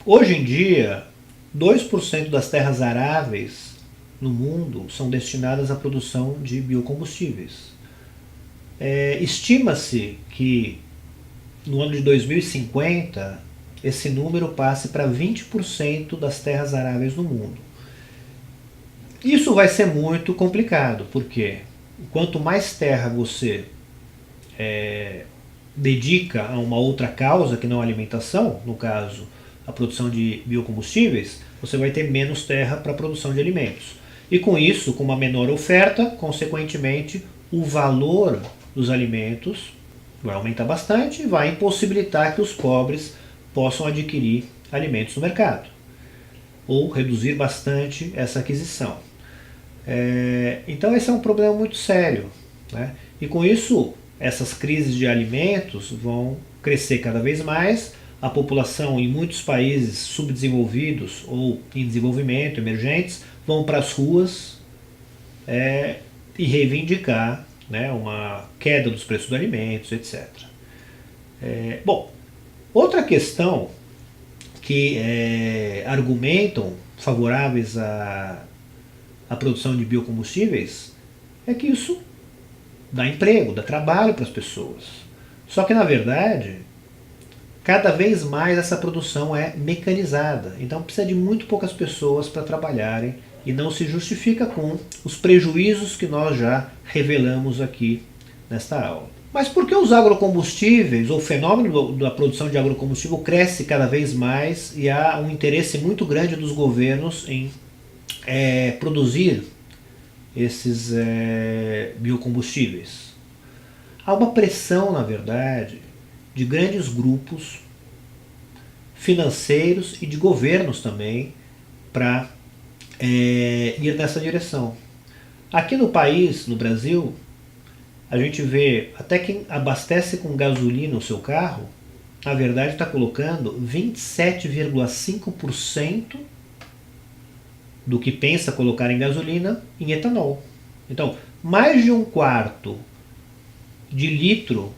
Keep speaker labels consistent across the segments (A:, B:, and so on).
A: Hoje em dia, 2% das terras aráveis no mundo são destinadas à produção de biocombustíveis. Estima-se que no ano de 2050 esse número passe para 20% das terras aráveis no mundo. Isso vai ser muito complicado, porque quanto mais terra você dedica a uma outra causa que não a alimentação, no caso a produção de biocombustíveis, você vai ter menos terra para a produção de alimentos. E com isso, com uma menor oferta, consequentemente, o valor dos alimentos vai aumentar bastante e vai impossibilitar que os pobres possam adquirir alimentos no mercado, ou reduzir bastante essa aquisição. Então esse é um problema muito sério, né? E com isso, essas crises de alimentos vão crescer cada vez mais, a população em muitos países subdesenvolvidos ou em desenvolvimento, emergentes, vão para as ruas e reivindicar, né, uma queda dos preços dos alimentos, etc. Bom, outra questão que argumentam favoráveis à produção de biocombustíveis é que isso dá emprego, dá trabalho para as pessoas. Só que na verdade, cada vez mais essa produção é mecanizada, então precisa de muito poucas pessoas para trabalharem e não se justifica com os prejuízos que nós já revelamos aqui nesta aula. Mas por que os agrocombustíveis, ou o fenômeno da produção de agrocombustível cresce cada vez mais e há um interesse muito grande dos governos em produzir esses biocombustíveis? Há uma pressão, na verdade, de grandes grupos financeiros e de governos também para ir nessa direção. Aqui no país, no Brasil, a gente vê até quem abastece com gasolina o seu carro, na verdade está colocando 27,5% do que pensa colocar em gasolina em etanol. Então, mais de 1/4 de litro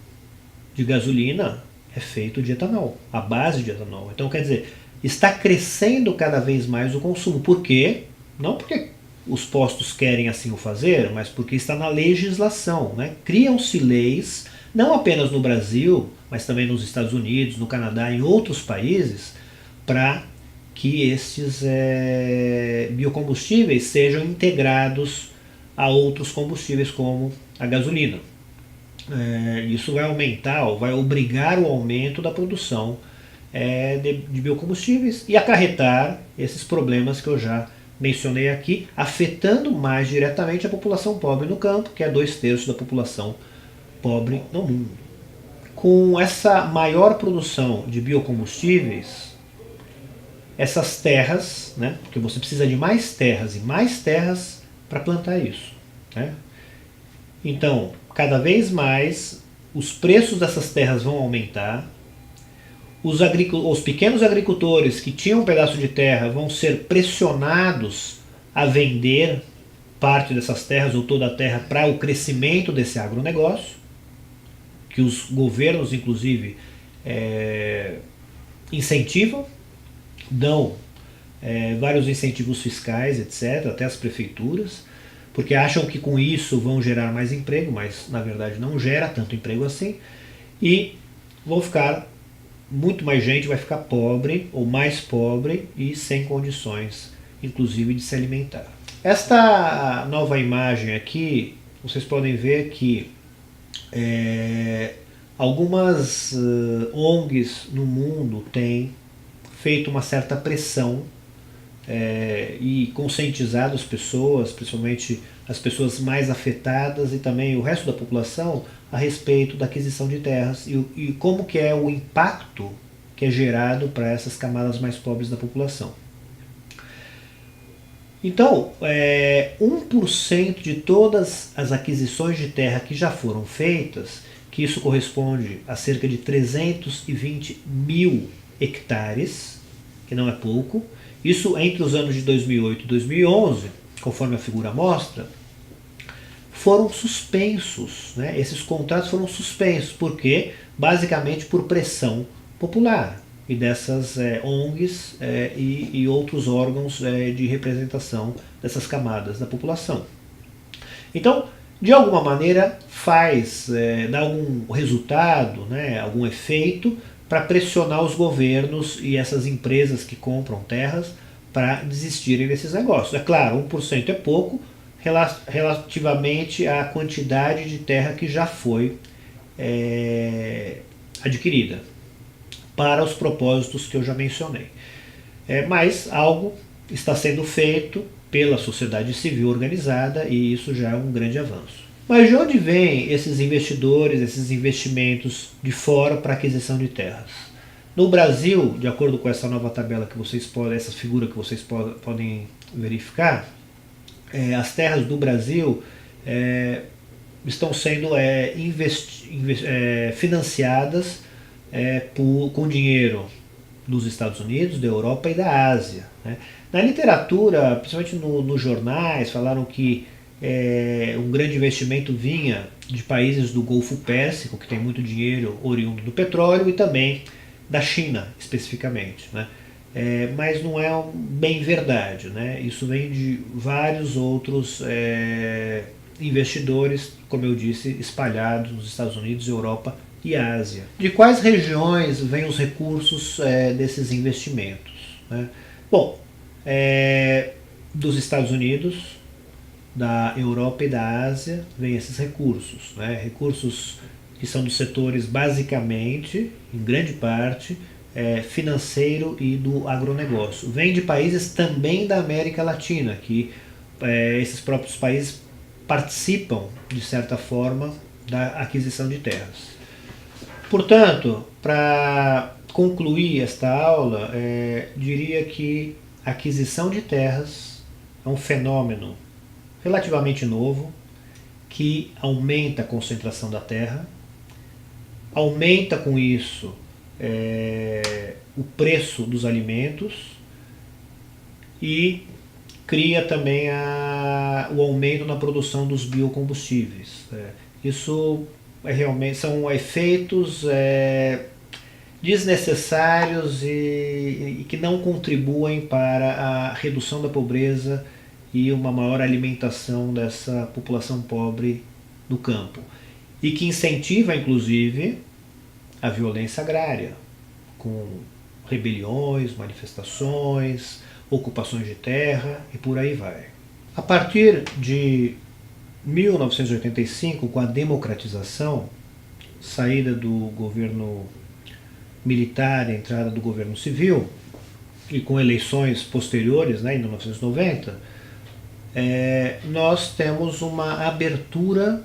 A: de gasolina é feito de etanol, a base de etanol. Então, quer dizer, está crescendo cada vez mais o consumo. Por quê? Não porque os postos querem assim o fazer, mas porque está na legislação, né? Criam-se leis, não apenas no Brasil, mas também nos Estados Unidos, no Canadá, em outros países, para que esses biocombustíveis sejam integrados a outros combustíveis como a gasolina. Isso vai aumentar, ou vai obrigar o aumento da produção de biocombustíveis e acarretar esses problemas que eu já mencionei aqui, afetando mais diretamente a população pobre no campo, que é 2/3 da população pobre no mundo. Com essa maior produção de biocombustíveis, essas terras, né, porque você precisa de mais terras e mais terras para plantar isso, né? Então, cada vez mais os preços dessas terras vão aumentar, os pequenos agricultores que tinham um pedaço de terra vão ser pressionados a vender parte dessas terras ou toda a terra para o crescimento desse agronegócio, que os governos inclusive incentivam, dão vários incentivos fiscais, etc., até as prefeituras, porque acham que com isso vão gerar mais emprego, mas na verdade não gera tanto emprego assim, e vão ficar, muito mais gente vai ficar pobre ou mais pobre e sem condições, inclusive, de se alimentar. Esta nova imagem aqui, vocês podem ver que algumas ONGs no mundo têm feito uma certa pressão e conscientizado as pessoas, principalmente as pessoas mais afetadas e também o resto da população, a respeito da aquisição de terras e como que é o impacto que é gerado para essas camadas mais pobres da população. Então, 1% de todas as aquisições de terra que já foram feitas, que isso corresponde a cerca de 320 mil hectares, que não é pouco, isso entre os anos de 2008 e 2011, conforme a figura mostra, foram suspensos, né? Esses contratos foram suspensos, porque basicamente por pressão popular. e dessas ONGs e outros órgãos de representação dessas camadas da população. Então, de alguma maneira, dá algum resultado, né, algum efeito para pressionar os governos e essas empresas que compram terras para desistirem desses negócios. É claro, 1% é pouco relativamente à quantidade de terra que já foi adquirida para os propósitos que eu já mencionei. Mas algo está sendo feito pela sociedade civil organizada e isso já é um grande avanço. Mas de onde vêm esses investidores, esses investimentos de fora para aquisição de terras? No Brasil, de acordo com essa nova tabela que vocês podem, essa figura que vocês podem verificar, as terras do Brasil estão sendo financiadas com dinheiro dos Estados Unidos, da Europa e da Ásia. Né? Na literatura, principalmente nos jornais, falaram que um grande investimento vinha de países do Golfo Pérsico, que tem muito dinheiro oriundo do petróleo, e também da China, especificamente. Né? Mas não é bem verdade. Né? Isso vem de vários outros investidores, como eu disse, espalhados nos Estados Unidos, Europa e Ásia. De quais regiões vêm os recursos desses investimentos? Né? Bom, dos Estados Unidos, da Europa e da Ásia vêm esses recursos. Né? Recursos que são dos setores basicamente, em grande parte, financeiro e do agronegócio. Vem de países também da América Latina, que esses próprios países participam, de certa forma, da aquisição de terras. Portanto, para concluir esta aula, diria que a aquisição de terras é um fenômeno relativamente novo, que aumenta a concentração da terra, aumenta com isso o preço dos alimentos e cria também o aumento na produção dos biocombustíveis. Isso realmente são efeitos desnecessários e que não contribuem para a redução da pobreza e uma maior alimentação dessa população pobre do campo. E que incentiva, inclusive, a violência agrária, com rebeliões, manifestações, ocupações de terra e por aí vai. A partir de 1985, com a democratização, saída do governo militar, entrada do governo civil, e com eleições posteriores, né, em 1990, nós temos uma abertura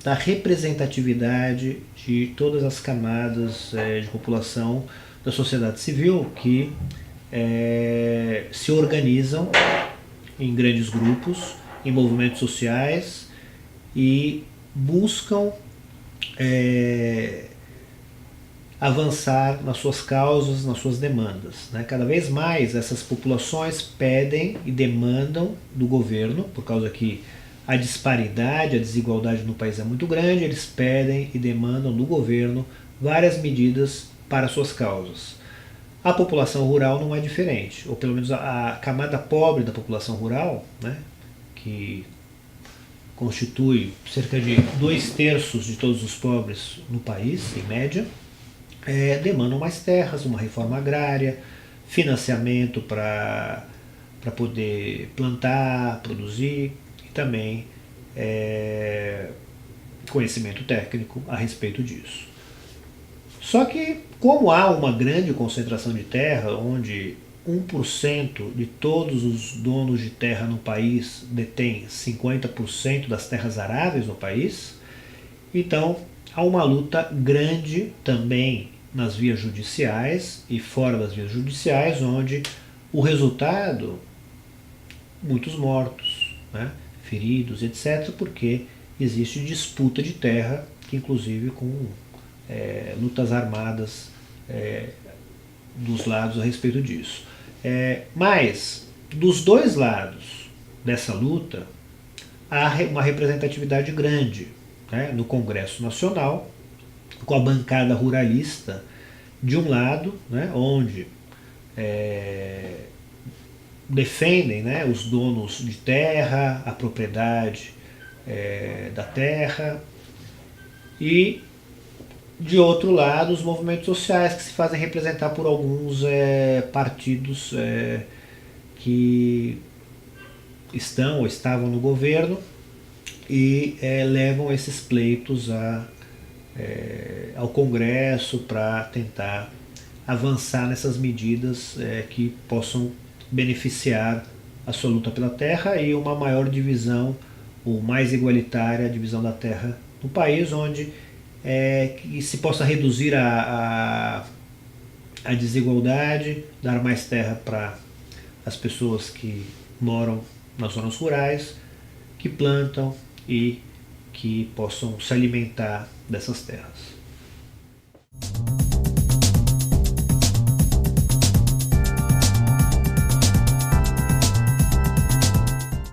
A: da representatividade de todas as camadas de população da sociedade civil que se organizam em grandes grupos, em movimentos sociais e buscam avançar nas suas causas, nas suas demandas. Né? Cada vez mais essas populações pedem e demandam do governo, por causa que a disparidade, a desigualdade no país é muito grande, eles pedem e demandam do governo várias medidas para suas causas. A população rural não é diferente, ou pelo menos a camada pobre da população rural, né, que constitui cerca de 2/3 de todos os pobres no país, em média, demandam mais terras, uma reforma agrária, financiamento para poder plantar, produzir e também conhecimento técnico a respeito disso. Só que, como há uma grande concentração de terra, onde 1% de todos os donos de terra no país detém 50% das terras aráveis no país, então há uma luta grande também nas vias judiciais e fora das vias judiciais, onde o resultado, muitos mortos, né, feridos, etc., porque existe disputa de terra, que inclusive com lutas armadas dos lados a respeito disso. Mas, dos dois lados dessa luta, há uma representatividade grande, né, no Congresso Nacional, com a bancada ruralista, de um lado, né, onde defendem, né, os donos de terra, a propriedade da terra, e de outro lado os movimentos sociais que se fazem representar por alguns partidos que estão ou estavam no governo e levam esses pleitos ao Congresso para tentar avançar nessas medidas que possam beneficiar a sua luta pela terra e uma maior divisão, ou mais igualitária divisão da terra no país, onde que se possa reduzir a desigualdade, dar mais terra para as pessoas que moram nas zonas rurais, que plantam e que possam se alimentar dessas terras.